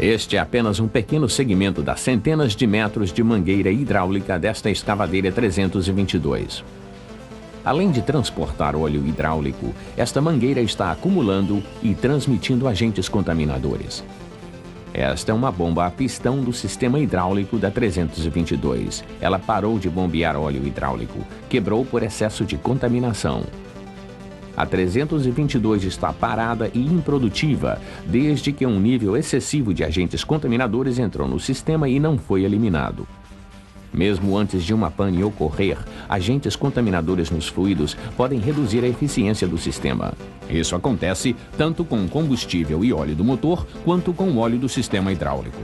Este é apenas um pequeno segmento das centenas de metros de mangueira hidráulica desta escavadeira 322. Além de transportar óleo hidráulico, esta mangueira está acumulando e transmitindo agentes contaminadores. Esta é uma bomba a pistão do sistema hidráulico da 322. Ela parou de bombear óleo hidráulico, quebrou por excesso de contaminação. A 322 está parada e improdutiva desde que um nível excessivo de agentes contaminadores entrou no sistema e não foi eliminado. Mesmo antes de uma pane ocorrer, agentes contaminadores nos fluidos podem reduzir a eficiência do sistema. Isso acontece tanto com o combustível e óleo do motor, quanto com o óleo do sistema hidráulico.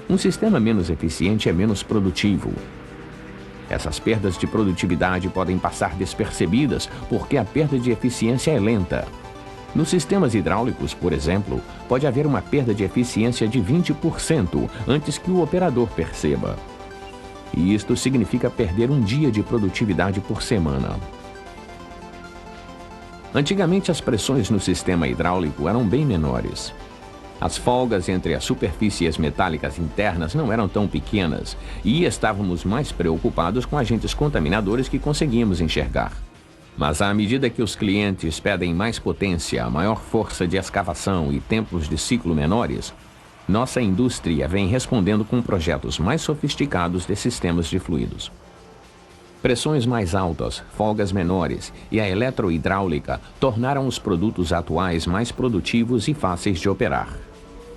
Um sistema menos eficiente é menos produtivo. Essas perdas de produtividade podem passar despercebidas porque a perda de eficiência é lenta. Nos sistemas hidráulicos, por exemplo, pode haver uma perda de eficiência de 20% antes que o operador perceba. E isto significa perder um dia de produtividade por semana. Antigamente, as pressões no sistema hidráulico eram bem menores. As folgas entre as superfícies metálicas internas não eram tão pequenas e estávamos mais preocupados com agentes contaminadores que conseguíamos enxergar. Mas à medida que os clientes pedem mais potência, maior força de escavação e tempos de ciclo menores, nossa indústria vem respondendo com projetos mais sofisticados de sistemas de fluidos. Pressões mais altas, folgas menores e a eletrohidráulica tornaram os produtos atuais mais produtivos e fáceis de operar.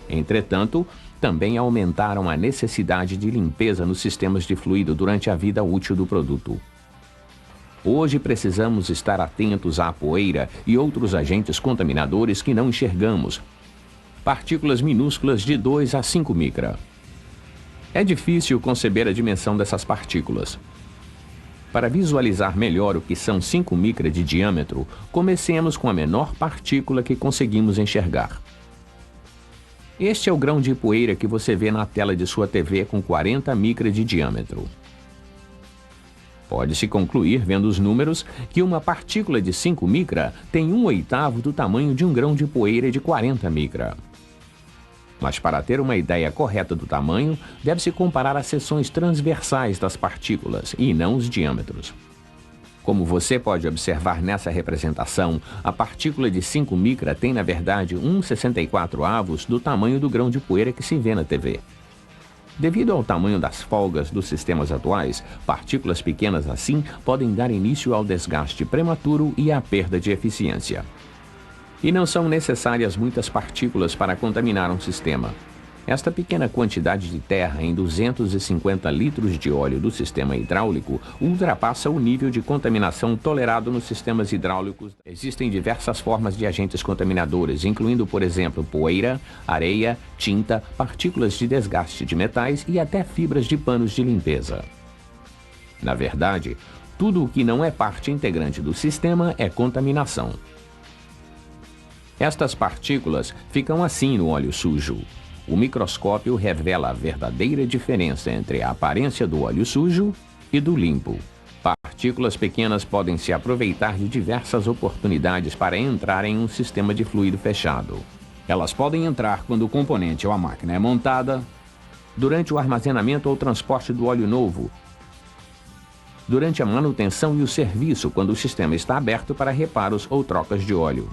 Entretanto, também aumentaram a necessidade de limpeza nos sistemas de fluido durante a vida útil do produto. Hoje precisamos estar atentos à poeira e outros agentes contaminadores que não enxergamos, partículas minúsculas de 2 a 5 micra. É difícil conceber a dimensão dessas partículas. Para visualizar melhor o que são 5 micra de diâmetro, comecemos com a menor partícula que conseguimos enxergar. Este é o grão de poeira que você vê na tela de sua TV com 40 micra de diâmetro. Pode-se concluir, vendo os números, que uma partícula de 5 micra tem 1/8 do tamanho de um grão de poeira de 40 micra. Mas para ter uma ideia correta do tamanho, deve-se comparar as seções transversais das partículas e não os diâmetros. Como você pode observar nessa representação, a partícula de 5 micra tem, na verdade, 1/64 do tamanho do grão de poeira que se vê na TV. Devido ao tamanho das folgas dos sistemas atuais, partículas pequenas assim podem dar início ao desgaste prematuro e à perda de eficiência. E não são necessárias muitas partículas para contaminar um sistema. Esta pequena quantidade de terra em 250 litros de óleo do sistema hidráulico ultrapassa o nível de contaminação tolerado nos sistemas hidráulicos. Existem diversas formas de agentes contaminadores, incluindo, por exemplo, poeira, areia, tinta, partículas de desgaste de metais e até fibras de panos de limpeza. Na verdade, tudo o que não é parte integrante do sistema é contaminação. Estas partículas ficam assim no óleo sujo. O microscópio revela a verdadeira diferença entre a aparência do óleo sujo e do limpo. Partículas pequenas podem se aproveitar de diversas oportunidades para entrar em um sistema de fluido fechado. Elas podem entrar quando o componente ou a máquina é montada, durante o armazenamento ou transporte do óleo novo, durante a manutenção e o serviço quando o sistema está aberto para reparos ou trocas de óleo.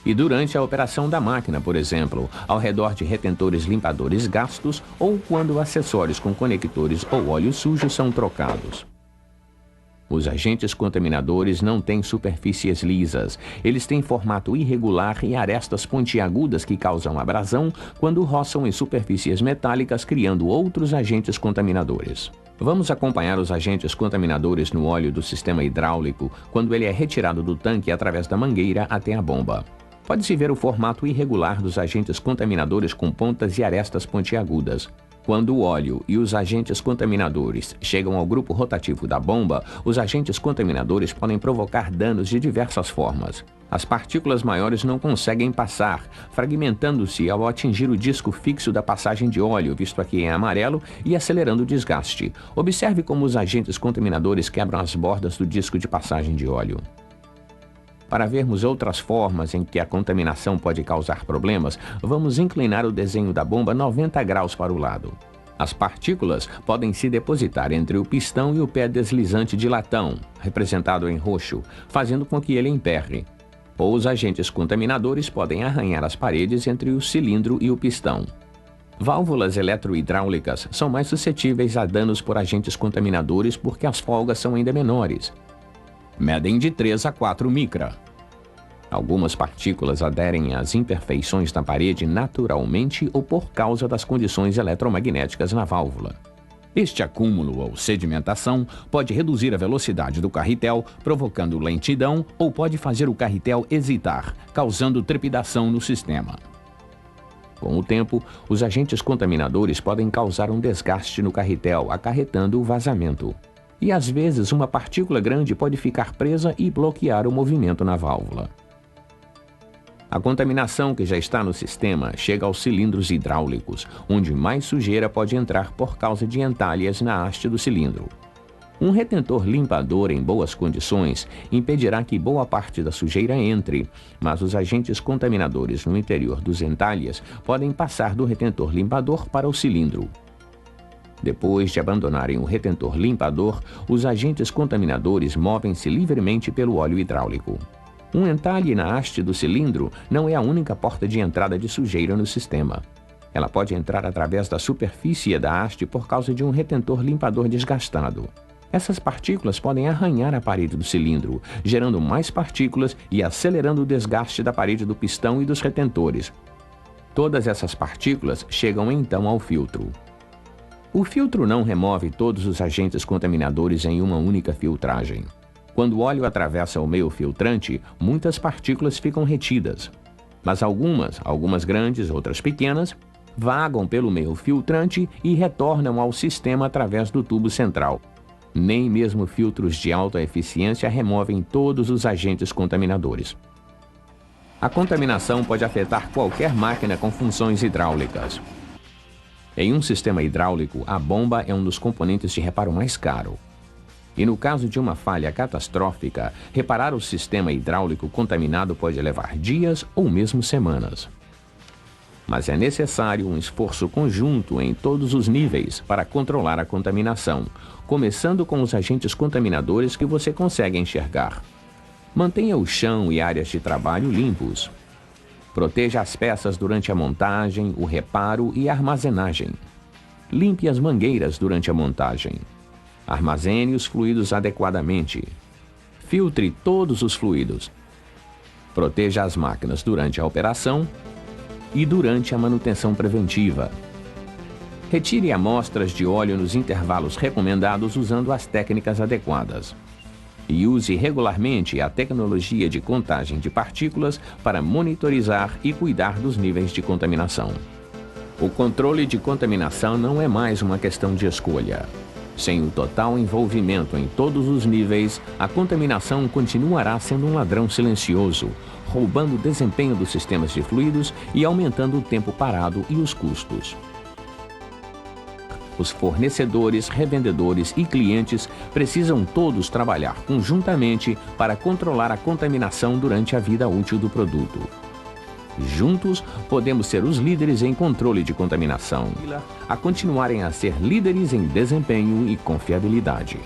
E durante a operação da máquina, por exemplo, ao redor de retentores limpadores gastos ou quando acessórios com conectores ou óleo sujo são trocados. Os agentes contaminadores não têm superfícies lisas. Eles têm formato irregular e arestas pontiagudas que causam abrasão quando roçam em superfícies metálicas, criando outros agentes contaminadores. Vamos acompanhar os agentes contaminadores no óleo do sistema hidráulico quando ele é retirado do tanque através da mangueira até a bomba. Pode-se ver o formato irregular dos agentes contaminadores com pontas e arestas pontiagudas. Quando o óleo e os agentes contaminadores chegam ao grupo rotativo da bomba, os agentes contaminadores podem provocar danos de diversas formas. As partículas maiores não conseguem passar, fragmentando-se ao atingir o disco fixo da passagem de óleo, visto aqui em amarelo, e acelerando o desgaste. Observe como os agentes contaminadores quebram as bordas do disco de passagem de óleo. Para vermos outras formas em que a contaminação pode causar problemas, vamos inclinar o desenho da bomba 90 graus para o lado. As partículas podem se depositar entre o pistão e o pé deslizante de latão, representado em roxo, fazendo com que ele emperre. Ou os agentes contaminadores podem arranhar as paredes entre o cilindro e o pistão. Válvulas eletrohidráulicas são mais suscetíveis a danos por agentes contaminadores porque as folgas são ainda menores. Medem de 3 a 4 micra. Algumas partículas aderem às imperfeições da parede naturalmente ou por causa das condições eletromagnéticas na válvula. Este acúmulo ou sedimentação pode reduzir a velocidade do carretel, provocando lentidão, ou pode fazer o carretel hesitar, causando trepidação no sistema. Com o tempo, os agentes contaminadores podem causar um desgaste no carretel, acarretando o vazamento. E às vezes uma partícula grande pode ficar presa e bloquear o movimento na válvula. A contaminação que já está no sistema chega aos cilindros hidráulicos, onde mais sujeira pode entrar por causa de entalhas na haste do cilindro. Um retentor limpador em boas condições impedirá que boa parte da sujeira entre, mas os agentes contaminadores no interior dos entalhes podem passar do retentor limpador para o cilindro. Depois de abandonarem o retentor limpador, os agentes contaminadores movem-se livremente pelo óleo hidráulico. Um entalhe na haste do cilindro não é a única porta de entrada de sujeira no sistema. Ela pode entrar através da superfície da haste por causa de um retentor limpador desgastado. Essas partículas podem arranhar a parede do cilindro, gerando mais partículas e acelerando o desgaste da parede do pistão e dos retentores. Todas essas partículas chegam então ao filtro. O filtro não remove todos os agentes contaminadores em uma única filtragem. Quando o óleo atravessa o meio filtrante, muitas partículas ficam retidas. Mas algumas grandes, outras pequenas, vagam pelo meio filtrante e retornam ao sistema através do tubo central. Nem mesmo filtros de alta eficiência removem todos os agentes contaminadores. A contaminação pode afetar qualquer máquina com funções hidráulicas. Em um sistema hidráulico, a bomba é um dos componentes de reparo mais caro. E no caso de uma falha catastrófica, reparar o sistema hidráulico contaminado pode levar dias ou mesmo semanas. Mas é necessário um esforço conjunto em todos os níveis para controlar a contaminação, começando com os agentes contaminadores que você consegue enxergar. Mantenha o chão e áreas de trabalho limpos. Proteja as peças durante a montagem, o reparo e a armazenagem. Limpe as mangueiras durante a montagem. Armazene os fluidos adequadamente. Filtre todos os fluidos. Proteja as máquinas durante a operação e durante a manutenção preventiva. Retire amostras de óleo nos intervalos recomendados usando as técnicas adequadas. E use regularmente a tecnologia de contagem de partículas para monitorizar e cuidar dos níveis de contaminação. O controle de contaminação não é mais uma questão de escolha. Sem o total envolvimento em todos os níveis, a contaminação continuará sendo um ladrão silencioso, roubando o desempenho dos sistemas de fluidos e aumentando o tempo parado e os custos. Os fornecedores, revendedores e clientes precisam todos trabalhar conjuntamente para controlar a contaminação durante a vida útil do produto. Juntos, podemos ser os líderes em controle de contaminação, a continuarem a ser líderes em desempenho e confiabilidade.